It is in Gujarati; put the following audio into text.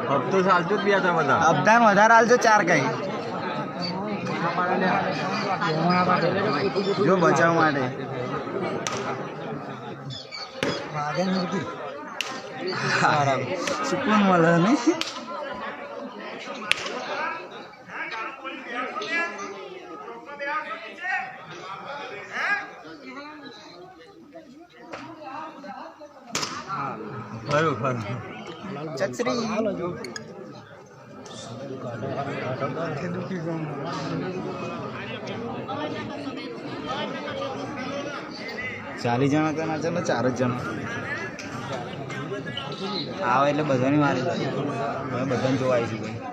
હપ્તો ચાલતો જ બે હતા બધા અબધાન વધારે હાલજો 4 કઈ જો બચાવ માટે સુકૂન મળે નહીં ખરું ખરું ચચરી ચાલીસ જણા તો ના ચાલે 4 જ જણા આવે એટલે બધાની મારી હવે બધાને જોવા આવીશું ભાઈ